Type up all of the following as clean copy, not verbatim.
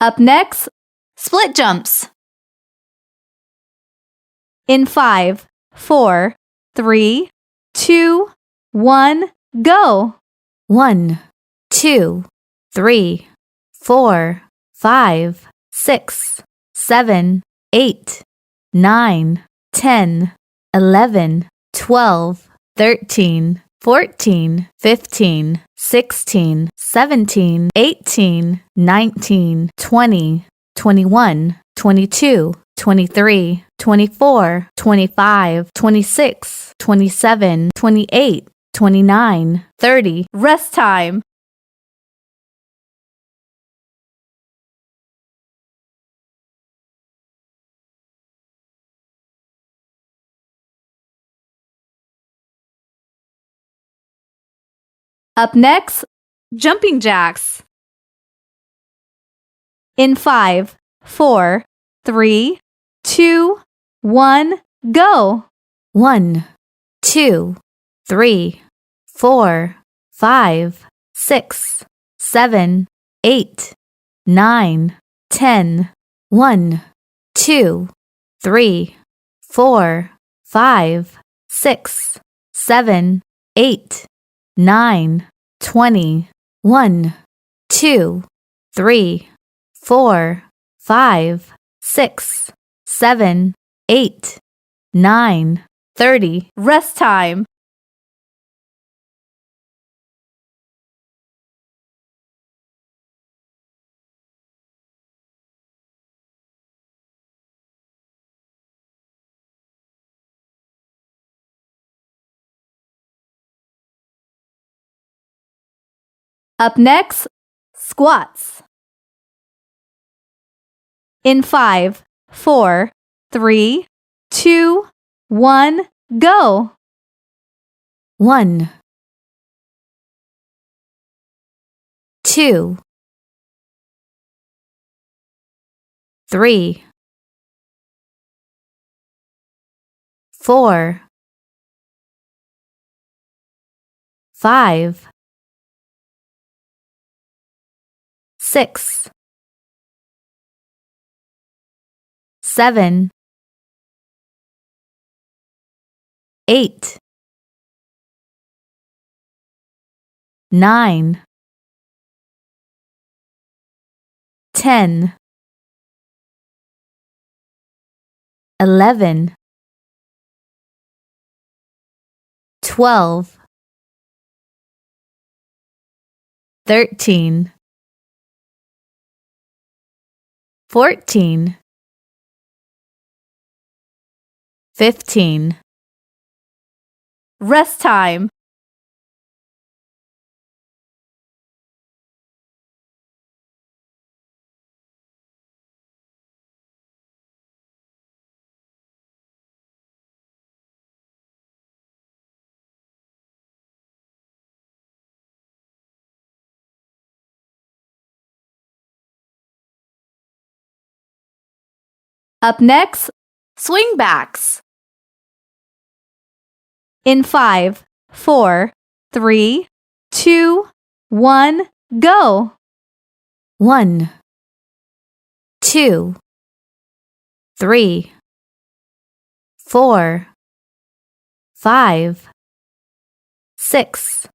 Up next, split jumps. In 5, 4, 3, 2, 1, go. 1, 2, 3, 4, 5, 6, 7, 8, 9, 10, 11, 12, 13, 14, 15, 16, 17, 18, 19, 20, 21, 22, 23, 24, 25, 26, 27, 28, 29, 30. Rest time. Up next, jumping jacks. In 5, 4, 3, 2, 1, go. 1, 2, 3, 4, 5, 6, 7, 8, 9, 10. 1, 2, 3, 4, 5, 6, 7, 8, 9, 20. 1, 2, 3, 4, 5, 6, 7, 8, 9, 30. Rest time. Up next, squats. In 5, 4, 3, 2, 1, go. 1, 2, 3, 4, 5, 6, 7, 8, 9, 10, 11, 12, 13, 14, 15. Rest time. Up next, swing backs. In 5, 4, 3, 2, 1, go. 1, 2, 3, 4, 5, 6,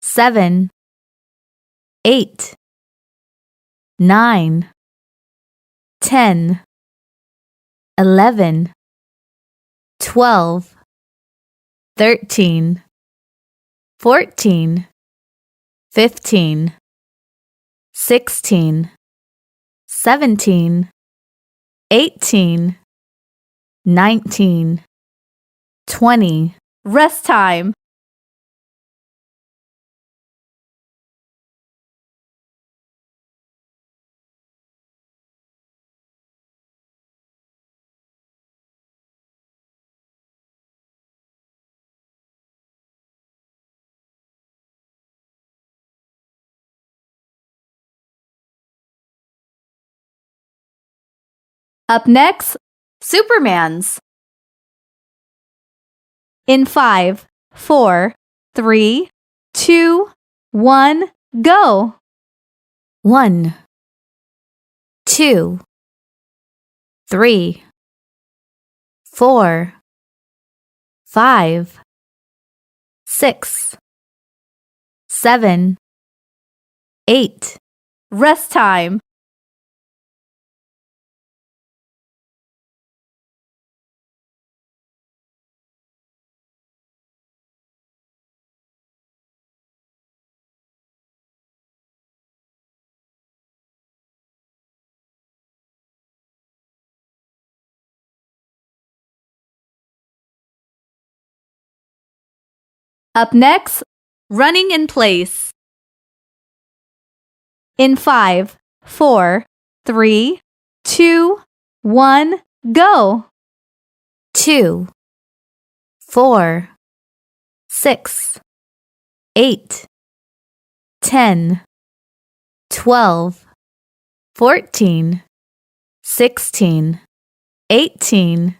7, 8, 9, 10, 11, 12, 13, 14, 15, 16, 17, 18, 19, 20. Rest time. Up next, Supermans. In 5, 4, 3, 2, 1, go. 1, 2, 3, 4, 5, 6, 7, 8. Rest time. Up next, running in place. In 5, 4, 3, 2, 1, go. 2, 4, 6, 8, 10, 12, 14, 16, 18,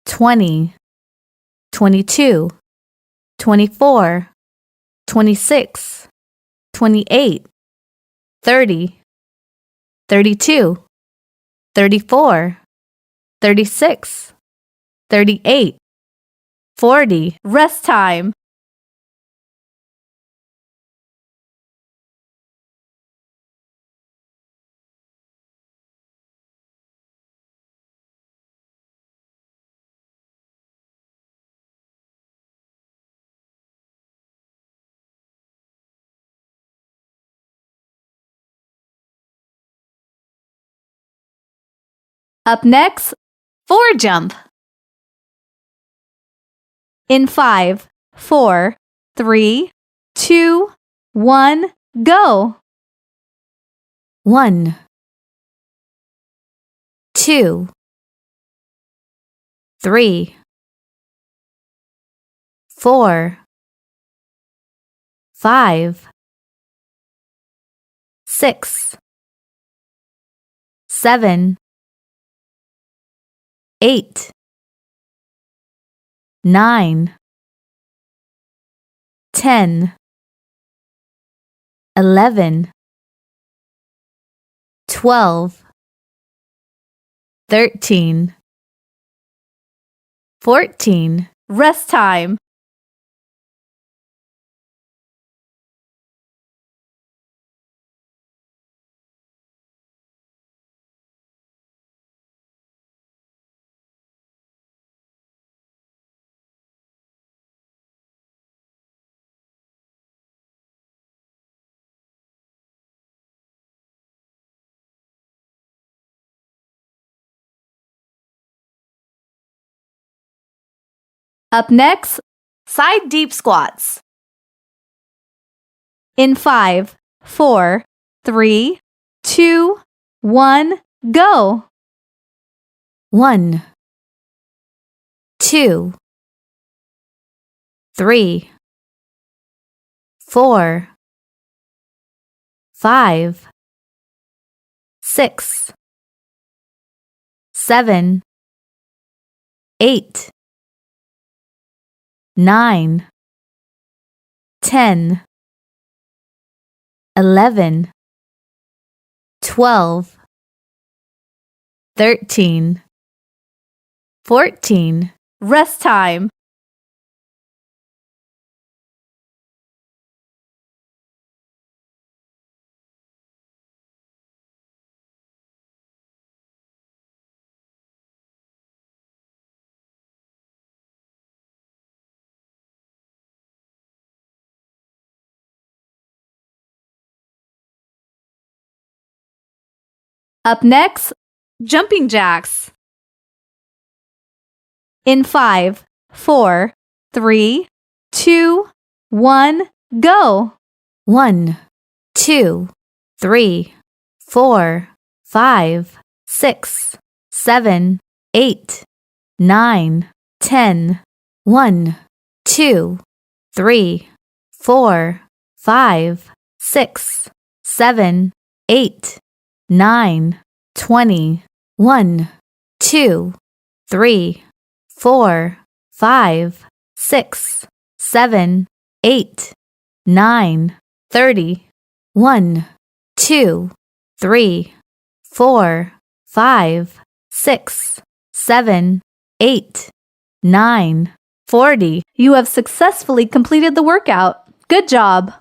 20, 22, 24, 26, 28, 30, 32, 34, 36, 38, 40. Rest time. Up next, forward jump. In 5, 4, 3, 2, 1, go. 1, 2, 3, 4, 5, 6, 7, 8, 9, 10, 11, 12, 13, 14. Rest time. Up next, side deep squats. In 5, 4, 3, 2, 1, go. 1, 2, 3, 4, 5, 6, 7, 8, 9, 10, 11, 12, 13, 14. Rest time. Up next, jumping jacks. In 5, 4, 3, 2, 1, go. 1, 2, 3, 4, 5, 6, 7, 8, 9, 10. 1, 2, 3, 4, 5, 6, 7, 8, 9, 20. 1, 2, 3, 4, 5, 6, 7, 8, 9, 30. 1, 2, 3, 4, 5, 6, 7, 8, 9, 40. You have successfully completed the workout. Good job!